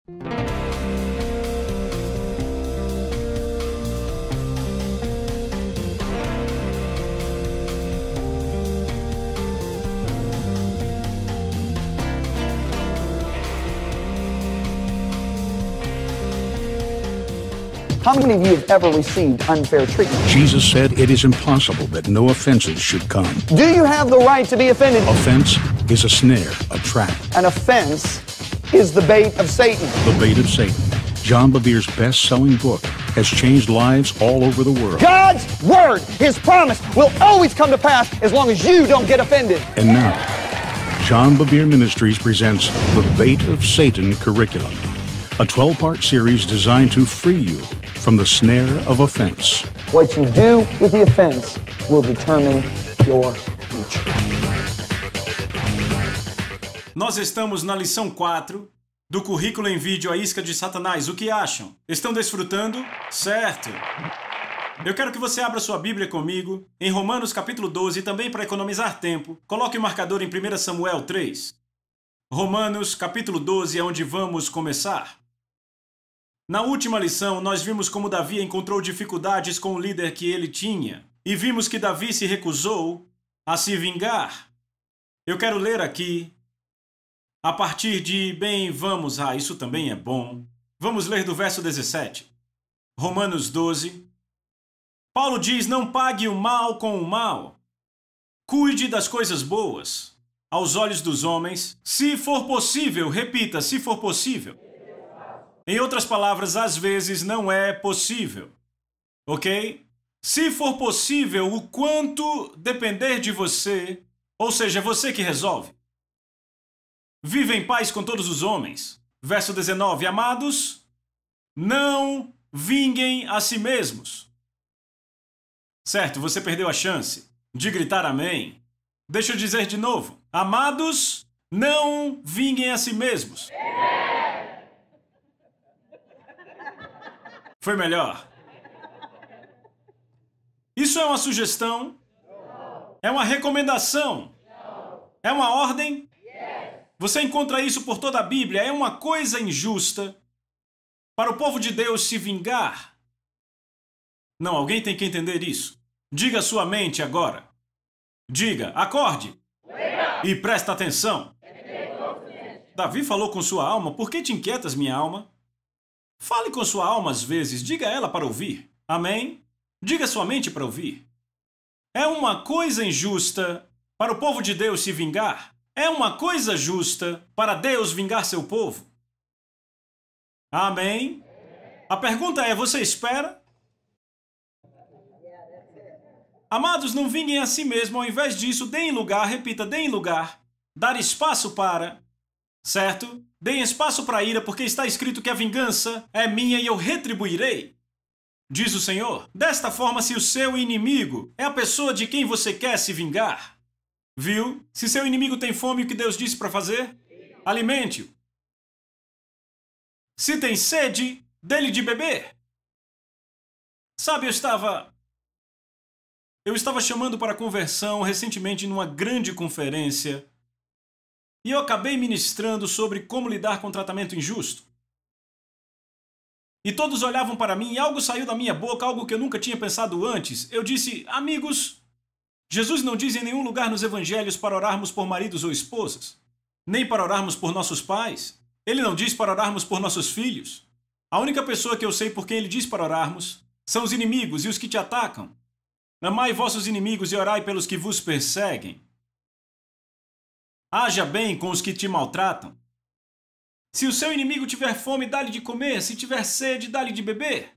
How many of you have ever received unfair treatment? Jesus said it is impossible that no offenses should come. Do you have the right to be offended? Offense is a snare, a trap. An offense is the bait of Satan. The Bait of Satan. John Bevere's best-selling book has changed lives all over the world. God's word, His promise, will always come to pass as long as you don't get offended. And now, John Bevere Ministries presents The Bait of Satan Curriculum, a 12-part series designed to free you from the snare of offense. What you do with the offense will determine your future. Nós estamos na lição 4 do currículo em vídeo A Isca de Satanás. O que acham? Estão desfrutando? Certo! Eu quero que você abra sua Bíblia comigo em Romanos capítulo 12 e também, para economizar tempo, coloque o marcador em 1 Samuel 3. Romanos capítulo 12 é onde vamos começar. Na última lição, nós vimos como Davi encontrou dificuldades com o líder que ele tinha. E vimos que Davi se recusou a se vingar. Eu quero ler aqui, a partir de, isso também é bom. Vamos ler do verso 17. Romanos 12. Paulo diz, não pague o mal com o mal. Cuide das coisas boas aos olhos dos homens. Se for possível, repita, se for possível. Em outras palavras, às vezes não é possível, ok? Se for possível, o quanto depender de você, ou seja, você que resolve. Vive em paz com todos os homens. Verso 19, amados, não vinguem a si mesmos. Certo, você perdeu a chance de gritar amém. Deixa eu dizer de novo. Amados, não vinguem a si mesmos. Foi melhor? Isso é uma sugestão? É uma recomendação? É uma ordem? Você encontra isso por toda a Bíblia. É uma coisa injusta para o povo de Deus se vingar. Não, alguém tem que entender isso. Diga a sua mente agora. Diga, acorde. E presta atenção. Davi falou com sua alma. Por que te inquietas, minha alma? Fale com sua alma às vezes, diga ela para ouvir. Amém? Diga sua mente para ouvir. É uma coisa injusta para o povo de Deus se vingar? É uma coisa justa para Deus vingar seu povo? Amém? A pergunta é, você espera? Amados, não vinguem a si mesmo, ao invés disso, deem lugar, repita, deem lugar, dar espaço para... Certo? Deem espaço para a ira, porque está escrito que a vingança é minha e eu retribuirei. Diz o Senhor. Desta forma, se o seu inimigo é a pessoa de quem você quer se vingar, viu? Se seu inimigo tem fome, o que Deus disse para fazer? Alimente-o. Se tem sede, dê-lhe de beber. Sabe, eu estava chamando para conversão recentemente numa grande conferência. E eu acabei ministrando sobre como lidar com tratamento injusto. E todos olhavam para mim e algo saiu da minha boca, algo que eu nunca tinha pensado antes. Eu disse, amigos, Jesus não diz em nenhum lugar nos evangelhos para orarmos por maridos ou esposas, nem para orarmos por nossos pais. Ele não diz para orarmos por nossos filhos. A única pessoa que eu sei por quem ele diz para orarmos são os inimigos e os que te atacam. Amai vossos inimigos e orai pelos que vos perseguem. Haja bem com os que te maltratam. Se o seu inimigo tiver fome, dá-lhe de comer. Se tiver sede, dá-lhe de beber.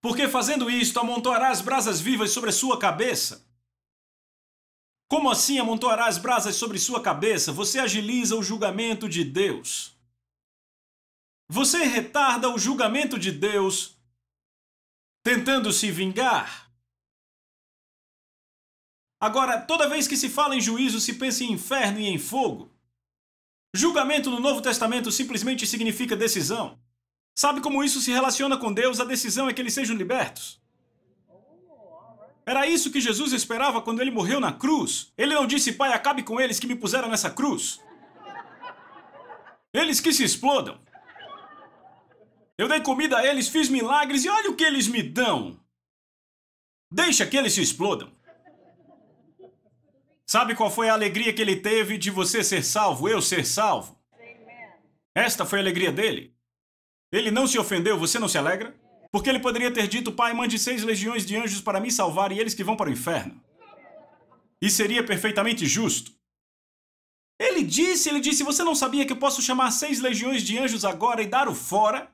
Porque fazendo isto, amontoarás brasas vivas sobre a sua cabeça. Como assim amontoarás brasas sobre sua cabeça? Você agiliza o julgamento de Deus. Você retarda o julgamento de Deus, tentando se vingar. Agora, toda vez que se fala em juízo, se pensa em inferno e em fogo. Julgamento no Novo Testamento simplesmente significa decisão. Sabe como isso se relaciona com Deus? A decisão é que eles sejam libertos. Era isso que Jesus esperava quando ele morreu na cruz. Ele não disse, Pai, acabe com eles que me puseram nessa cruz. Eles que se explodam. Eu dei comida a eles, fiz milagres e olha o que eles me dão. Deixa que eles se explodam. Sabe qual foi a alegria que ele teve de você ser salvo, eu ser salvo? Esta foi a alegria dele. Ele não se ofendeu, você não se alegra? Porque ele poderia ter dito, Pai, mande 6 legiões de anjos para me salvar e eles que vão para o inferno. E seria perfeitamente justo. Ele disse, você não sabia que eu posso chamar 6 legiões de anjos agora e dar o fora?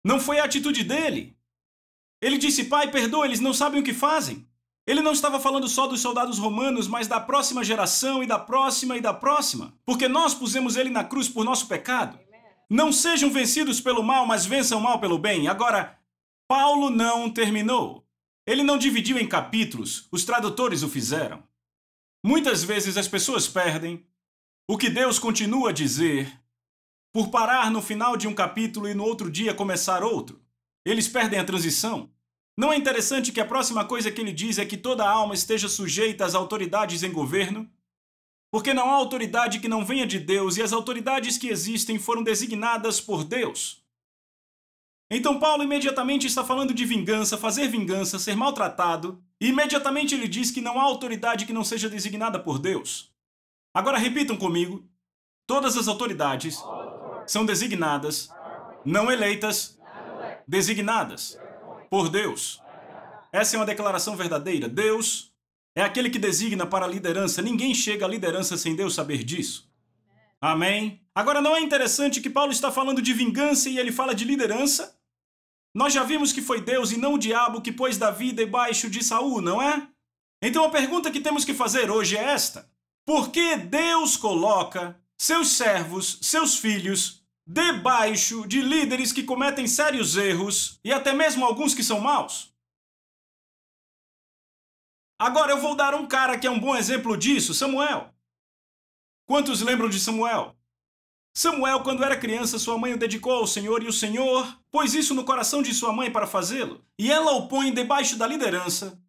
Não foi a atitude dele. Ele disse, Pai, perdoa, eles não sabem o que fazem. Ele não estava falando só dos soldados romanos, mas da próxima geração e da próxima e da próxima. Porque nós pusemos ele na cruz por nosso pecado. Não sejam vencidos pelo mal, mas vençam o mal pelo bem. Agora, Paulo não terminou. Ele não dividiu em capítulos, os tradutores o fizeram. Muitas vezes as pessoas perdem o que Deus continua a dizer por parar no final de um capítulo e no outro dia começar outro. Eles perdem a transição. Não é interessante que a próxima coisa que ele diz é que toda alma esteja sujeita às autoridades em governo? Porque não há autoridade que não venha de Deus e as autoridades que existem foram designadas por Deus. Então Paulo imediatamente está falando de vingança, fazer vingança, ser maltratado, e imediatamente ele diz que não há autoridade que não seja designada por Deus. Agora repitam comigo, todas as autoridades são designadas, não eleitas, designadas por Deus. Essa é uma declaração verdadeira. Deus é aquele que designa para a liderança. Ninguém chega à liderança sem Deus saber disso. Amém? Agora, não é interessante que Paulo está falando de vingança e ele fala de liderança? Nós já vimos que foi Deus e não o diabo que pôs Davi debaixo de Saul, não é? Então a pergunta que temos que fazer hoje é esta. Por que Deus coloca seus servos, seus filhos, debaixo de líderes que cometem sérios erros e até mesmo alguns que são maus? Agora eu vou dar um cara que é um bom exemplo disso, Samuel. Quantos lembram de Samuel? Samuel, quando era criança, sua mãe o dedicou ao Senhor e o Senhor pôs isso no coração de sua mãe para fazê-lo. E ela o põe debaixo da liderança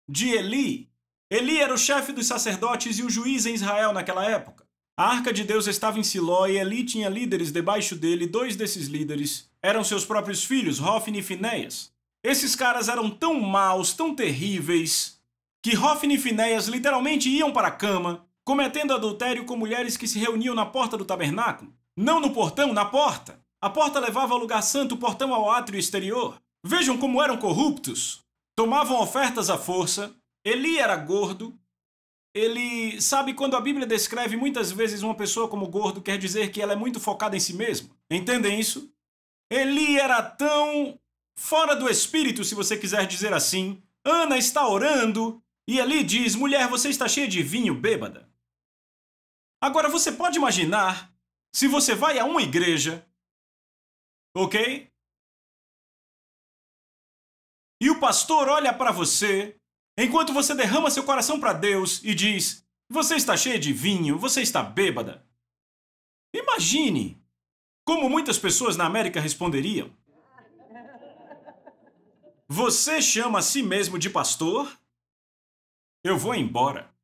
de Eli. Eli era o chefe dos sacerdotes e o juiz em Israel naquela época. A arca de Deus estava em Siló e Eli tinha líderes debaixo dele. 2 desses líderes eram seus próprios filhos, Hofni e Finéias. Esses caras eram tão maus, tão terríveis, que Hofni e Finéias literalmente iam para a cama, cometendo adultério com mulheres que se reuniam na porta do tabernáculo. Não no portão, na porta. A porta levava ao lugar santo, o portão ao átrio exterior. Vejam como eram corruptos. Tomavam ofertas à força. Eli era gordo. Ele sabe quando a Bíblia descreve muitas vezes uma pessoa como gordo, quer dizer que ela é muito focada em si mesma. Entendem isso? Eli era tão fora do espírito, se você quiser dizer assim. Ana está orando e Eli diz, mulher, você está cheia de vinho, bêbada. Agora você pode imaginar se você vai a uma igreja, ok? E o pastor olha para você enquanto você derrama seu coração para Deus e diz, você está cheia de vinho, você está bêbada. Imagine como muitas pessoas na América responderiam. Você chama a si mesmo de pastor? Eu vou embora.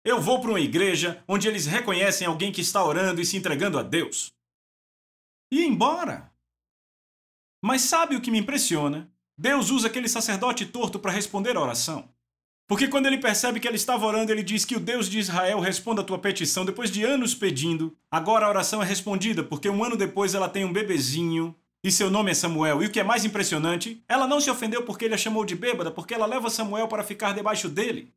Eu vou para uma igreja onde eles reconhecem alguém que está orando e se entregando a Deus. E ir embora. Mas sabe o que me impressiona? Deus usa aquele sacerdote torto para responder a oração. Porque quando ele percebe que ela estava orando, ele diz que o Deus de Israel responda a tua petição. Depois de anos pedindo, agora a oração é respondida, porque 1 ano depois ela tem um bebezinho e seu nome é Samuel. E o que é mais impressionante, ela não se ofendeu porque ele a chamou de bêbada, porque ela leva Samuel para ficar debaixo dele.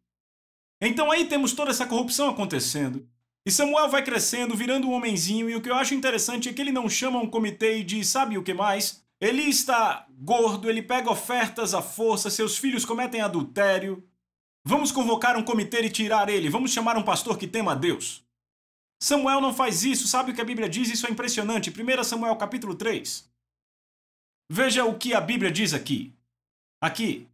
Então aí temos toda essa corrupção acontecendo. E Samuel vai crescendo, virando um homenzinho, e o que eu acho interessante é que ele não chama um comitê e diz, sabe o que mais? Ele está gordo, ele pega ofertas à força, seus filhos cometem adultério. Vamos convocar um comitê e tirar ele, vamos chamar um pastor que tema a Deus. Samuel não faz isso, sabe o que a Bíblia diz? Isso é impressionante. 1 Samuel capítulo 3. Veja o que a Bíblia diz aqui. Aqui.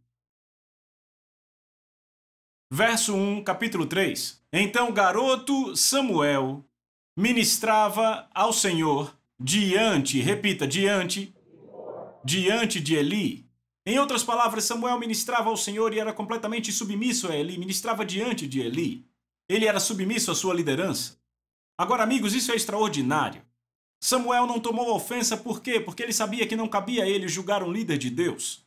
Verso 1, capítulo 3. Então o garoto Samuel ministrava ao Senhor diante, repita, diante de Eli. Em outras palavras, Samuel ministrava ao Senhor e era completamente submisso a Eli, ministrava diante de Eli. Ele era submisso à sua liderança. Agora, amigos, isso é extraordinário. Samuel não tomou ofensa por quê? Porque ele sabia que não cabia a ele julgar um líder de Deus.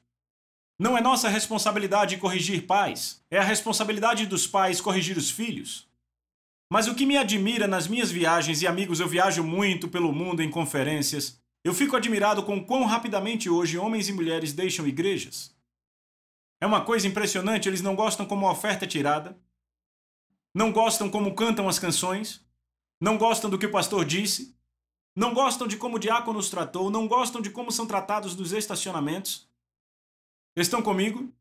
Não é nossa responsabilidade corrigir pais, é a responsabilidade dos pais corrigir os filhos. Mas o que me admira nas minhas viagens, e amigos, eu viajo muito pelo mundo em conferências, eu fico admirado com quão rapidamente hoje homens e mulheres deixam igrejas. É uma coisa impressionante, eles não gostam como a oferta é tirada, não gostam como cantam as canções, não gostam do que o pastor disse, não gostam de como o diácono os tratou, não gostam de como são tratados nos estacionamentos. Estão comigo?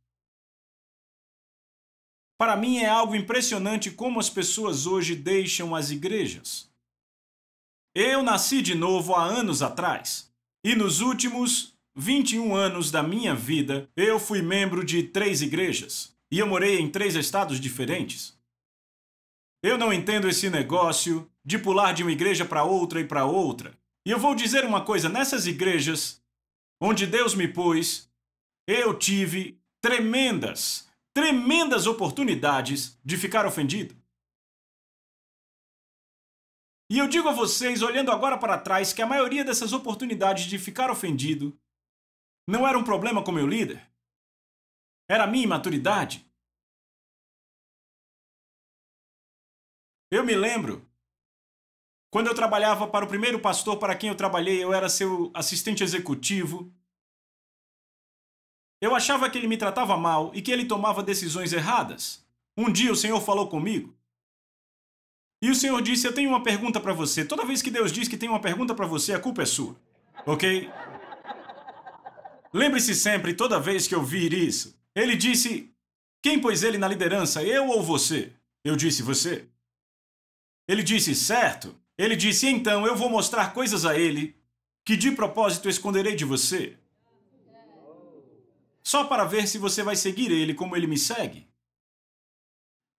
Para mim é algo impressionante como as pessoas hoje deixam as igrejas. Eu nasci de novo há anos atrás, e nos últimos 21 anos da minha vida, eu fui membro de 3 igrejas, e eu morei em 3 estados diferentes. Eu não entendo esse negócio de pular de uma igreja para outra e para outra. E eu vou dizer uma coisa, nessas igrejas onde Deus me pôs, eu tive tremendas oportunidades de ficar ofendido. E eu digo a vocês, olhando agora para trás, que a maioria dessas oportunidades de ficar ofendido não era um problema com meu líder. Era a minha imaturidade. Eu me lembro, quando eu trabalhava para o primeiro pastor para quem eu trabalhei, eu era seu assistente executivo. Eu achava que ele me tratava mal e que ele tomava decisões erradas. Um dia o Senhor falou comigo. E o Senhor disse, eu tenho uma pergunta para você. Toda vez que Deus diz que tem uma pergunta para você, a culpa é sua. Ok? Lembre-se sempre, toda vez que eu vir isso. Ele disse, quem pôs ele na liderança, eu ou você? Eu disse, você. Ele disse, certo. Ele disse, então eu vou mostrar coisas a ele que de propósito esconderei de você. Só para ver se você vai seguir ele como ele me segue.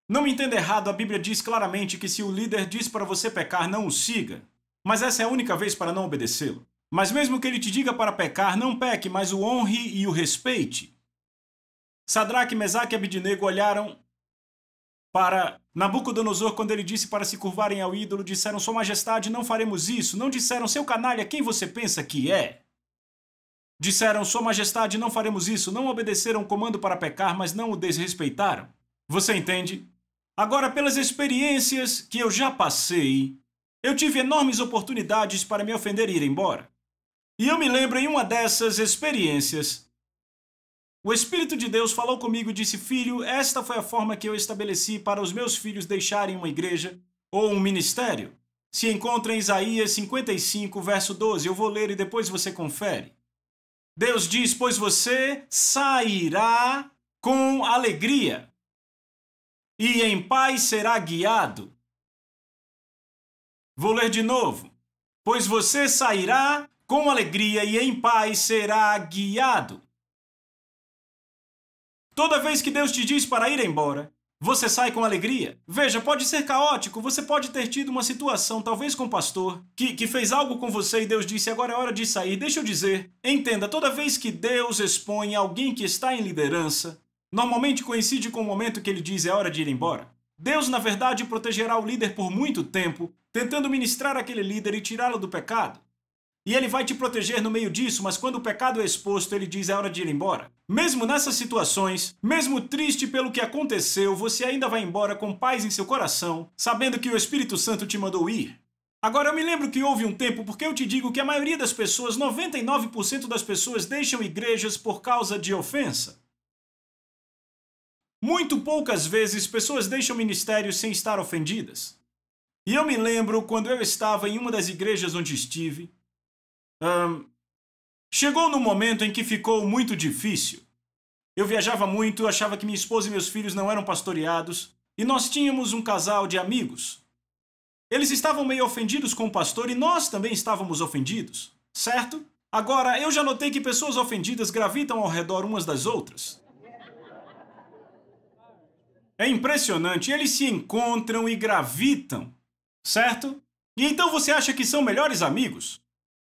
Não me entenda errado, a Bíblia diz claramente que se o líder diz para você pecar, não o siga. Mas essa é a única vez para não obedecê-lo. Mas mesmo que ele te diga para pecar, não peque, mas o honre e o respeite. Sadraque, Mesaque e Abidnego olharam para Nabucodonosor quando ele disse para se curvarem ao ídolo, disseram, Sua Majestade, não faremos isso. Não disseram, seu canalha, quem você pensa que é? Disseram, Sua Majestade, não faremos isso. Não obedeceram o comando para pecar, mas não o desrespeitaram. Você entende? Agora, pelas experiências que eu já passei, eu tive enormes oportunidades para me ofender e ir embora. E eu me lembro em uma dessas experiências, o Espírito de Deus falou comigo e disse, filho, esta foi a forma que eu estabeleci para os meus filhos deixarem uma igreja ou um ministério. Se encontra em Isaías 55, verso 12. Eu vou ler e depois você confere. Deus diz, pois você sairá com alegria e em paz será guiado. Vou ler de novo. Pois você sairá com alegria e em paz será guiado. Toda vez que Deus te diz para ir embora, você sai com alegria. Veja, pode ser caótico, você pode ter tido uma situação, talvez com o pastor, que fez algo com você e Deus disse, agora é hora de sair. Deixa eu dizer, entenda, toda vez que Deus expõe alguém que está em liderança, normalmente coincide com o momento que ele diz é hora de ir embora. Deus, na verdade, protegerá o líder por muito tempo, tentando ministrar aquele líder e tirá-lo do pecado. E ele vai te proteger no meio disso, mas quando o pecado é exposto, ele diz é hora de ir embora. Mesmo nessas situações, mesmo triste pelo que aconteceu, você ainda vai embora com paz em seu coração, sabendo que o Espírito Santo te mandou ir. Agora, eu me lembro que houve um tempo, porque eu te digo que a maioria das pessoas, 99% das pessoas, deixam igrejas por causa de ofensa. Muito poucas vezes pessoas deixam ministérios sem estar ofendidas. E eu me lembro quando eu estava em uma das igrejas onde estive, chegou num momento em que ficou muito difícil. Eu viajava muito, achava que minha esposa e meus filhos não eram pastoreados, e nós tínhamos um casal de amigos. Eles estavam meio ofendidos com o pastor e nós também estávamos ofendidos, certo? Agora, eu já notei que pessoas ofendidas gravitam ao redor umas das outras. É impressionante, eles se encontram e gravitam, certo? E então você acha que são melhores amigos?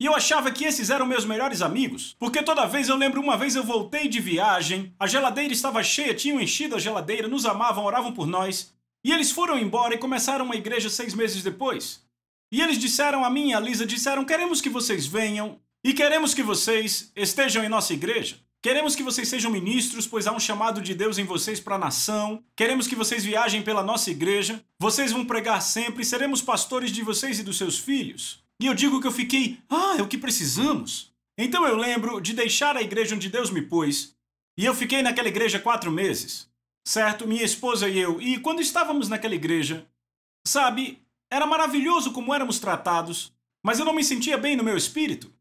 E eu achava que esses eram meus melhores amigos, porque toda vez eu lembro, uma vez eu voltei de viagem, a geladeira estava cheia, tinham enchido a geladeira, nos amavam, oravam por nós, e eles foram embora e começaram uma igreja 6 meses depois. E eles disseram a mim e a Lisa, disseram, queremos que vocês venham e queremos que vocês estejam em nossa igreja. Queremos que vocês sejam ministros, pois há um chamado de Deus em vocês para a nação. Queremos que vocês viajem pela nossa igreja. Vocês vão pregar sempre, seremos pastores de vocês e dos seus filhos. E eu digo que eu fiquei, é o que precisamos. Então eu lembro de deixar a igreja onde Deus me pôs. E eu fiquei naquela igreja 4 meses. Certo? Minha esposa e eu. E quando estávamos naquela igreja, sabe, era maravilhoso como éramos tratados, mas eu não me sentia bem no meu espírito.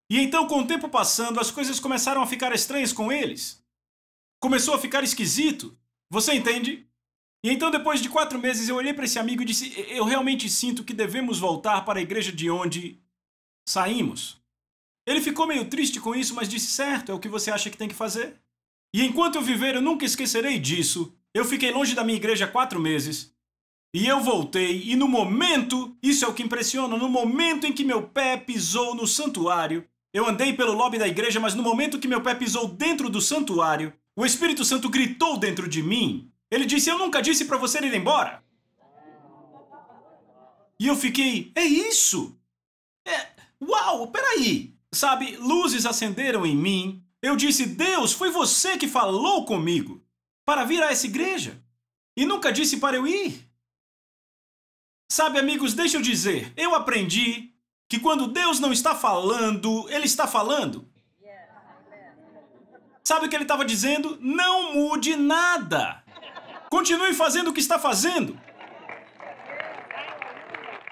E então, com o tempo passando, as coisas começaram a ficar estranhas com eles. Começou a ficar esquisito. Você entende? E então, depois de 4 meses, eu olhei para esse amigo e disse, eu realmente sinto que devemos voltar para a igreja de onde saímos. Ele ficou meio triste com isso, mas disse, certo, é o que você acha que tem que fazer. E enquanto eu viver, eu nunca esquecerei disso. Eu fiquei longe da minha igreja 4 meses. E eu voltei, e no momento, isso é o que impressiona, no momento em que meu pé pisou no santuário, eu andei pelo lobby da igreja, mas no momento que meu pé pisou dentro do santuário, o Espírito Santo gritou dentro de mim. Ele disse, eu nunca disse para você ir embora. E eu fiquei, é isso? Uau, peraí. Sabe, luzes acenderam em mim. Eu disse, Deus, foi você que falou comigo para vir a essa igreja. E nunca disse para eu ir. Sabe, amigos, deixa eu dizer, eu aprendi que quando Deus não está falando, Ele está falando. Sabe o que Ele estava dizendo? Não mude nada. Continue fazendo o que está fazendo.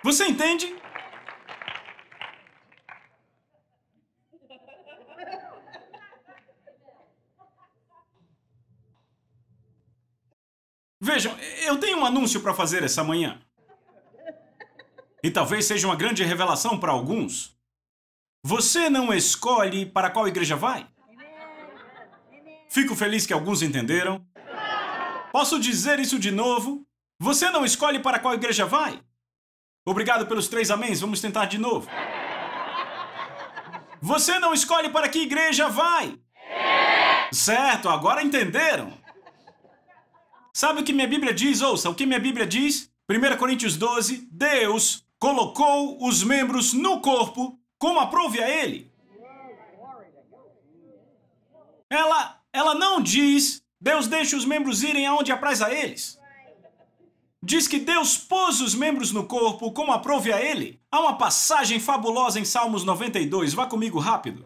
Você entende? Vejam, eu tenho um anúncio para fazer essa manhã. E talvez seja uma grande revelação para alguns. Você não escolhe para qual igreja vai? Fico feliz que alguns entenderam. Posso dizer isso de novo? Você não escolhe para qual igreja vai? Obrigado pelos 3 améns, vamos tentar de novo. Você não escolhe para que igreja vai? Certo, agora entenderam. Sabe o que minha Bíblia diz? Ouça, o que minha Bíblia diz? 1 Coríntios 12, Deus colocou os membros no corpo como aprouve a Ele. Ela não diz, Deus deixa os membros irem aonde apraz a eles. Diz que Deus pôs os membros no corpo como aprouve a Ele. Há uma passagem fabulosa em Salmos 92. Vá comigo rápido.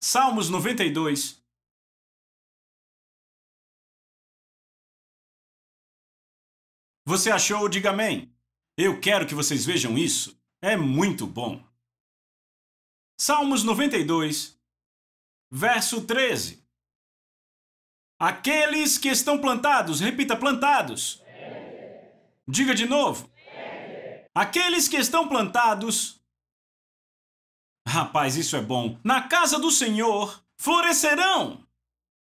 Salmos 92. Você achou? Diga amém. Eu quero que vocês vejam isso. É muito bom. Salmos 92, verso 13. Aqueles que estão plantados, repita, plantados. Diga de novo. Aqueles que estão plantados. Rapaz, isso é bom. Na casa do Senhor florescerão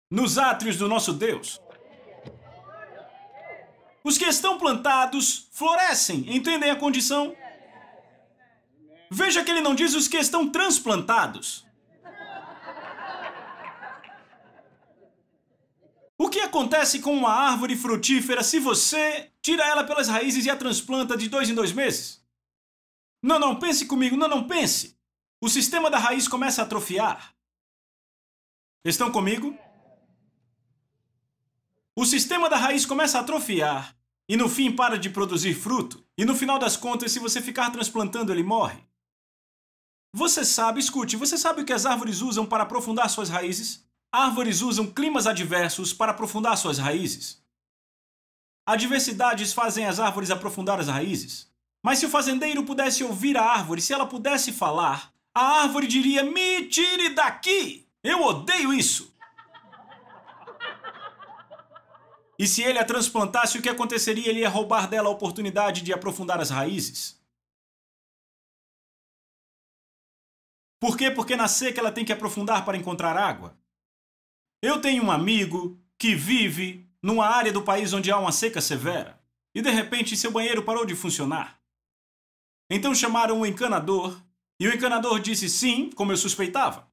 nos átrios do nosso Deus. Os que estão plantados florescem, entendem a condição? Veja que ele não diz os que estão transplantados. O que acontece com uma árvore frutífera se você tira ela pelas raízes e a transplanta de 2 em 2 meses? Não, pense comigo, não pense. O sistema da raiz começa a atrofiar. Estão comigo? O sistema da raiz começa a atrofiar e no fim para de produzir fruto. E no final das contas, se você ficar transplantando, ele morre. Você sabe, escute, você sabe o que as árvores usam para aprofundar suas raízes? Árvores usam climas adversos para aprofundar suas raízes. Adversidades fazem as árvores aprofundar as raízes. Mas se o fazendeiro pudesse ouvir a árvore, se ela pudesse falar, a árvore diria, me tire daqui! Eu odeio isso! E se ele a transplantasse, o que aconteceria? Ele ia roubar dela a oportunidade de aprofundar as raízes. Por quê? Porque na seca ela tem que aprofundar para encontrar água. Eu tenho um amigo que vive numa área do país onde há uma seca severa e de repente seu banheiro parou de funcionar. Então chamaram um encanador e o encanador disse sim, como eu suspeitava.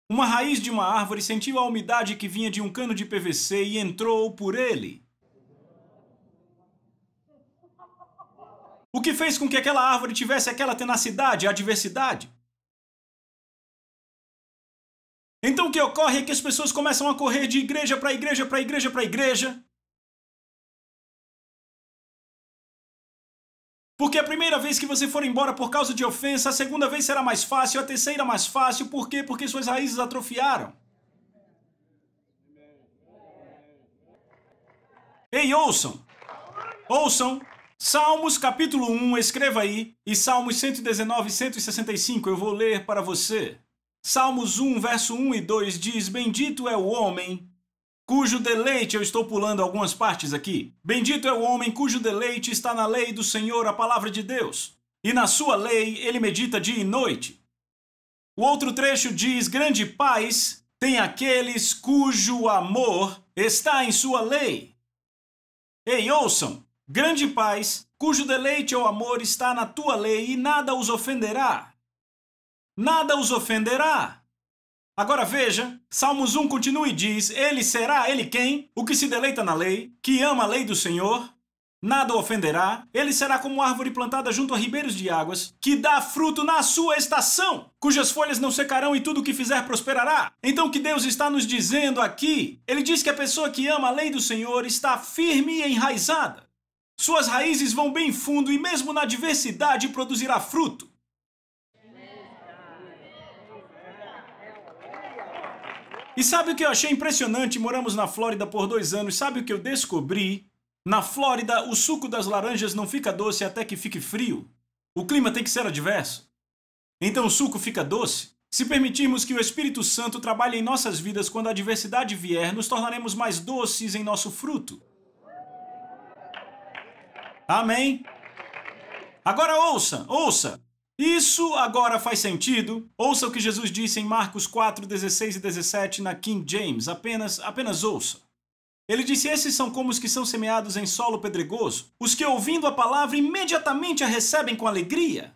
Uma raiz de uma árvore sentiu a umidade que vinha de um cano de PVC e entrou por ele. O que fez com que aquela árvore tivesse aquela tenacidade, a adversidade? Então o que ocorre é que as pessoas começam a correr de igreja para igreja, para igreja, para igreja. Porque a primeira vez que você for embora por causa de ofensa, a segunda vez será mais fácil, a terceira mais fácil. Por quê? Porque suas raízes atrofiaram. Ei, ouçam! Ouçam! Salmos capítulo 1, escreva aí, e Salmos 119 e 165, eu vou ler para você. Salmos 1, verso 1 e 2 diz: Bendito é o homem cujo deleite, eu estou pulando algumas partes aqui. Bendito é o homem cujo deleite está na lei do Senhor, a palavra de Deus. E na sua lei ele medita dia e noite. O outro trecho diz: Grande paz tem aqueles cujo amor está em sua lei. Ei, ouçam! Grande paz, cujo deleite ou amor está na tua lei e nada os ofenderá. Nada os ofenderá. Agora veja, Salmos 1 continua e diz: Ele será, ele quem? O que se deleita na lei, que ama a lei do Senhor, nada o ofenderá. Ele será como árvore plantada junto a ribeiros de águas, que dá fruto na sua estação, cujas folhas não secarão e tudo o que fizer prosperará. Então o que Deus está nos dizendo aqui? Ele diz que a pessoa que ama a lei do Senhor está firme e enraizada. Suas raízes vão bem fundo e mesmo na adversidade produzirá fruto. E sabe o que eu achei impressionante? Moramos na Flórida por 2 anos. Sabe o que eu descobri? Na Flórida, o suco das laranjas não fica doce até que fique frio. O clima tem que ser adverso. Então o suco fica doce. Se permitirmos que o Espírito Santo trabalhe em nossas vidas quando a adversidade vier, nos tornaremos mais doces em nosso fruto. Amém? Agora ouça, ouça. Isso agora faz sentido. Ouça o que Jesus disse em Marcos 4, 16 e 17 na King James. Apenas ouça. Ele disse: Esses são como os que são semeados em solo pedregoso, os que ouvindo a palavra imediatamente a recebem com alegria.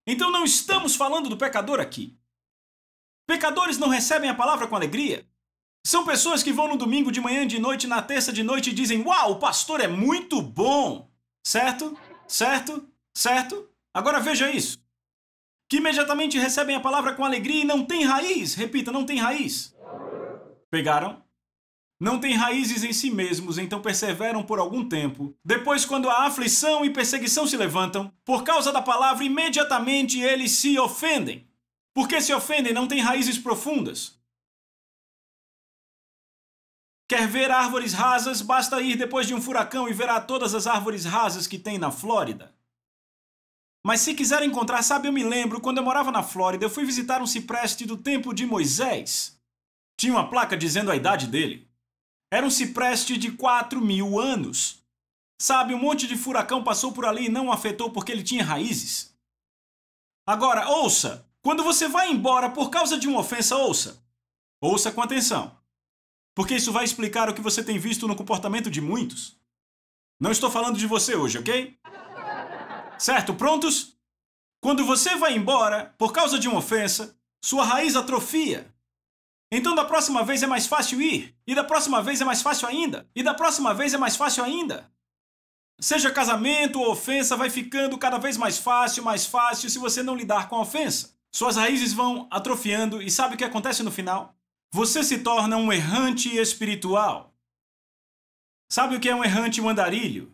Então não estamos falando do pecador aqui. Pecadores não recebem a palavra com alegria. São pessoas que vão no domingo de manhã, de noite, na terça de noite e dizem: Uau, o pastor é muito bom. Certo? Certo? Certo? Agora veja isso. Que imediatamente recebem a palavra com alegria e não têm raiz. Repita, não tem raiz. Pegaram? Não têm raízes em si mesmos, então perseveram por algum tempo. Depois, quando a aflição e perseguição se levantam, por causa da palavra, imediatamente eles se ofendem. Por que se ofendem? Não têm raízes profundas. Quer ver árvores rasas? Basta ir depois de um furacão e verá todas as árvores rasas que tem na Flórida. Mas se quiser encontrar, sabe, eu me lembro, quando eu morava na Flórida, eu fui visitar um cipreste do tempo de Moisés. Tinha uma placa dizendo a idade dele. Era um cipreste de 4.000 anos. Sabe, um monte de furacão passou por ali e não o afetou porque ele tinha raízes. Agora, ouça. Quando você vai embora por causa de uma ofensa, ouça. Ouça com atenção. Porque isso vai explicar o que você tem visto no comportamento de muitos. Não estou falando de você hoje, ok? Certo? Prontos? Quando você vai embora por causa de uma ofensa, sua raiz atrofia. Então da próxima vez é mais fácil ir. E da próxima vez é mais fácil ainda. E da próxima vez é mais fácil ainda. Seja casamento ou ofensa, vai ficando cada vez mais fácil se você não lidar com a ofensa. Suas raízes vão atrofiando e sabe o que acontece no final? Você se torna um errante espiritual. Sabe o que é um errante, um andarilho?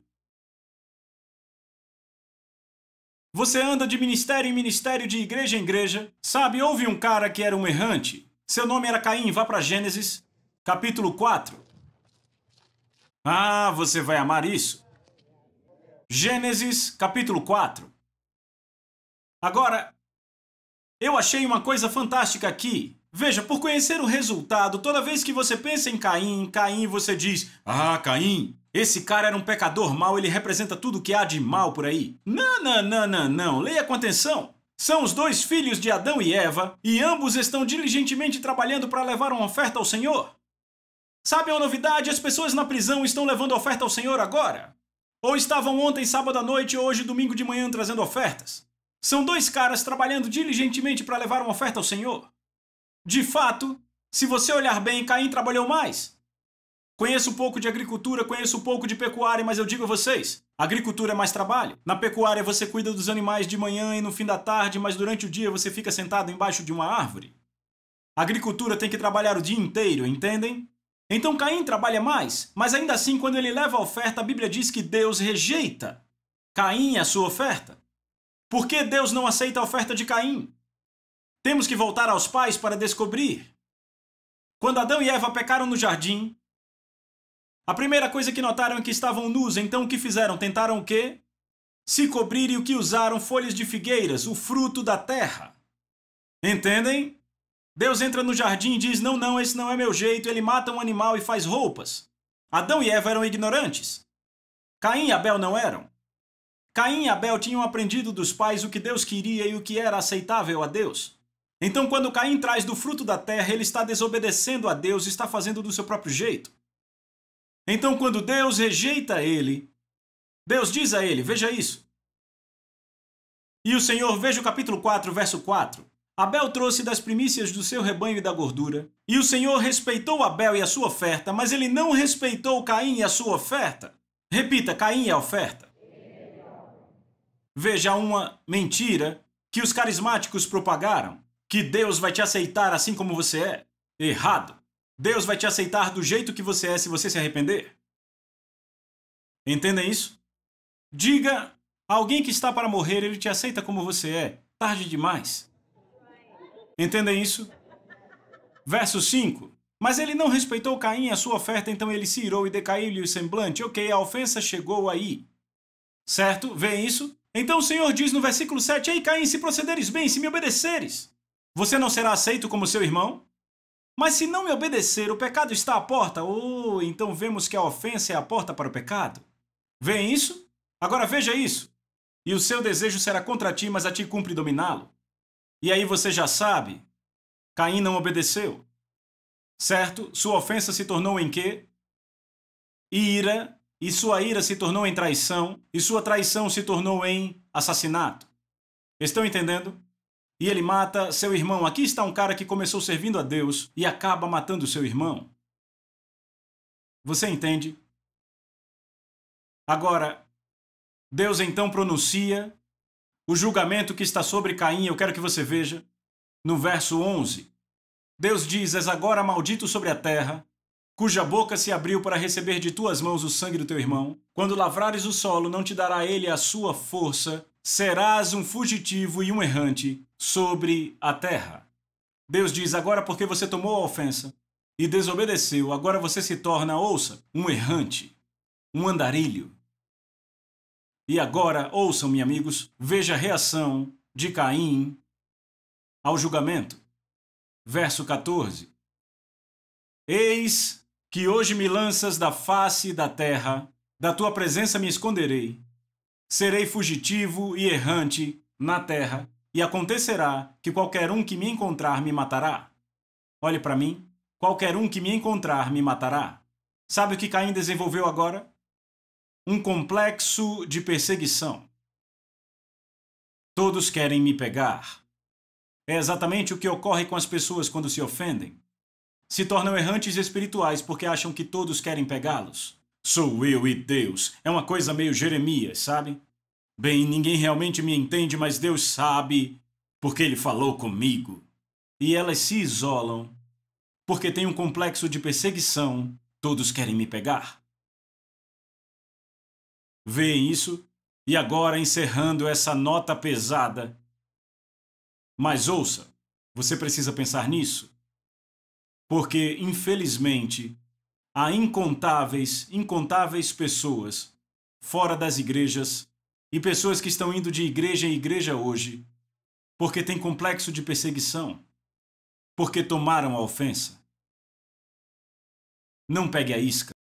Você anda de ministério em ministério, de igreja em igreja. Sabe, houve um cara que era um errante. Seu nome era Caim. Vá para Gênesis, capítulo 4. Ah, você vai amar isso. Gênesis, capítulo 4. Agora, eu achei uma coisa fantástica aqui. Veja, por conhecer o resultado, toda vez que você pensa em Caim, você diz: Ah, Caim, esse cara era um pecador mau, ele representa tudo que há de mal por aí. Não. Leia com atenção. São os 2 filhos de Adão e Eva, e ambos estão diligentemente trabalhando para levar uma oferta ao Senhor. Sabe a novidade? As pessoas na prisão estão levando oferta ao Senhor agora. Ou estavam ontem, sábado à noite, ou hoje, domingo de manhã, trazendo ofertas. São 2 caras trabalhando diligentemente para levar uma oferta ao Senhor. De fato, se você olhar bem, Caim trabalhou mais. Conheço um pouco de agricultura, conheço um pouco de pecuária, mas eu digo a vocês, a agricultura é mais trabalho. Na pecuária você cuida dos animais de manhã e no fim da tarde, mas durante o dia você fica sentado embaixo de uma árvore. A agricultura tem que trabalhar o dia inteiro, entendem? Então Caim trabalha mais, mas ainda assim, quando ele leva a oferta, a Bíblia diz que Deus rejeita Caim e a sua oferta. Por que Deus não aceita a oferta de Caim? Temos que voltar aos pais para descobrir. Quando Adão e Eva pecaram no jardim, a primeira coisa que notaram é que estavam nus, então o que fizeram? Tentaram o quê? Se cobrir, e o que usaram? Folhas de figueiras, o fruto da terra. Entendem? Deus entra no jardim e diz, não, esse não é meu jeito, ele mata um animal e faz roupas. Adão e Eva eram ignorantes. Caim e Abel não eram. Caim e Abel tinham aprendido dos pais o que Deus queria e o que era aceitável a Deus. Então, quando Caim traz do fruto da terra, ele está desobedecendo a Deus e está fazendo do seu próprio jeito. Então, quando Deus rejeita ele, Deus diz a ele, veja isso. E o Senhor, veja o capítulo 4, verso 4. Abel trouxe das primícias do seu rebanho e da gordura. E o Senhor respeitou Abel e a sua oferta, mas ele não respeitou Caim e a sua oferta. Repita, Caim e a oferta. Veja uma mentira que os carismáticos propagaram, que Deus vai te aceitar assim como você é. Errado. Deus vai te aceitar do jeito que você é se você se arrepender. Entendem isso? Diga a alguém que está para morrer, ele te aceita como você é. Tarde demais. Entendem isso? Verso 5. Mas ele não respeitou Caim e a sua oferta, então ele se irou e decaiu-lhe o semblante. Ok, a ofensa chegou aí. Certo? Vêem isso? Então o Senhor diz no versículo 7, Ei, Caim, se procederes bem, se me obedeceres, você não será aceito como seu irmão? Mas se não me obedecer, o pecado está à porta. Oh, então vemos que a ofensa é a porta para o pecado. Vêem isso? Agora veja isso. E o seu desejo será contra ti, mas a ti cumpre dominá-lo. E aí você já sabe, Caim não obedeceu. Certo? Sua ofensa se tornou em quê? Ira, e sua ira se tornou em traição, e sua traição se tornou em assassinato. Estão entendendo? E ele mata seu irmão. Aqui está um cara que começou servindo a Deus e acaba matando seu irmão. Você entende? Agora, Deus então pronuncia o julgamento que está sobre Caim. Eu quero que você veja no verso 11. Deus diz, és agora maldito sobre a terra, cuja boca se abriu para receber de tuas mãos o sangue do teu irmão. Quando lavrares o solo, não te dará ele a sua força, serás um fugitivo e um errante sobre a terra. Deus diz, agora porque você tomou a ofensa e desobedeceu, agora você se torna, ouça, um errante, um andarilho. E agora, ouçam-me, amigos, veja a reação de Caim ao julgamento. Verso 14. Eis que hoje me lanças da face da terra, da tua presença me esconderei. Serei fugitivo e errante na terra, e acontecerá que qualquer um que me encontrar me matará. Olhe para mim, qualquer um que me encontrar me matará. Sabe o que Caim desenvolveu agora? Um complexo de perseguição. Todos querem me pegar. É exatamente o que ocorre com as pessoas quando se ofendem. Se tornam errantes espirituais porque acham que todos querem pegá-los. Sou eu e Deus. É uma coisa meio Jeremias, sabe? Bem, ninguém realmente me entende, mas Deus sabe porque Ele falou comigo. E elas se isolam porque tem um complexo de perseguição. Todos querem me pegar. Veem isso? E agora, encerrando essa nota pesada. Mas ouça, você precisa pensar nisso. Porque, infelizmente, há incontáveis pessoas fora das igrejas e pessoas que estão indo de igreja em igreja hoje porque têm complexo de perseguição, porque tomaram a ofensa. Não pegue a isca.